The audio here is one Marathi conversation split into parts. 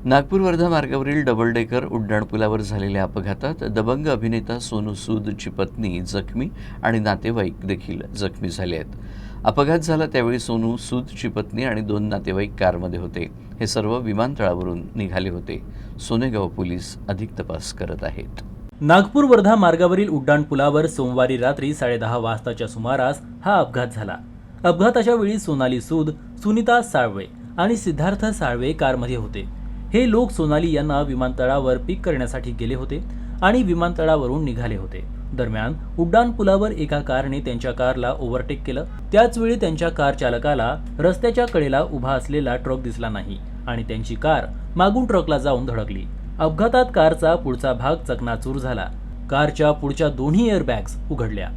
नागपूर वर्धा मार्गावरील डबल डेकर उड्डाणपुलावर झालेल्या अपघातात दबंग अभिनेता सोनू सूदची पत्नी जखमी आणि नातेवाईक देखील जखमी झाले आहेत. अपघात झाला त्यावेळी सोनू सूदची पत्नी आणि 2 नातेवाईक कारमध्ये होते. हे सर्व विमानतळावरून निघाले होते. सोनेगाव पोलीस अधिक तपास करत आहेत. नागपूर वर्धा मार्गावरील उड्डाणपुलावर सोमवारी रात्री 10:30 वाजताच्या सुमारास हा अपघात झाला. अपघाताच्या वेळी सोनाली सूद, सुनीता साळवे आणि सिद्धार्थ साळवे कारमध्ये होते. हे लोक सोनाली यांना विमानतळावर पिक करण्यासाठी गेले होते आणि विमानतळावरून निघाले होते. दरम्यान उड्डाणपुलावर एका कारने त्यांच्या कारला ओव्हरटेक केलं. त्याच वेळी त्यांच्या कार चालकाला रस्त्याच्या कडेला उभा असलेला ट्रक दिसला नाही आणि त्यांची कार मागून ट्रकला जाऊन धडकली. अपघातात कारचा पुढचा भाग चकनाचूर झाला. कारच्या पुढच्या दोन्ही एअरबॅग्स उघडल्या.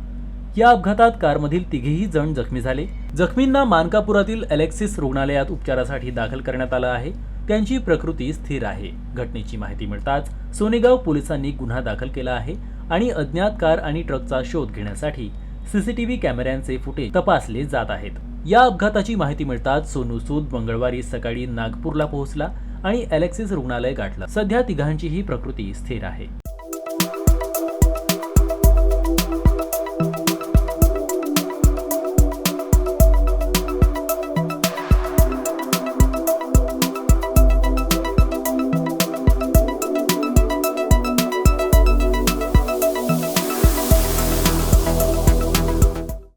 या अपघातात कारमधील तिघेही जण जखमी झाले. जखमींना मानकापुरातील अलेक्सिस रुग्णालयात उपचारासाठी दाखल करण्यात आलं आहे. त्यांची प्रकृती स्थिर आहे. घटनेची माहिती मिळताच सोनेगाव पोलिसांनी गुन्हा दाखल केला आहे आणि अज्ञात कार आणि ट्रकचा शोध घेण्यासाठी सीसीटीव्ही कॅमेऱ्यांचे फुटेज तपासले जात आहेत. या अपघाताची माहिती मिळताच सोनू सूद मंगळवारी सकाळी नागपूरला पोहोचला आणि अलेक्सिस रुग्णालय गाठलं. सध्या तिघांचीही प्रकृती स्थिर आहे.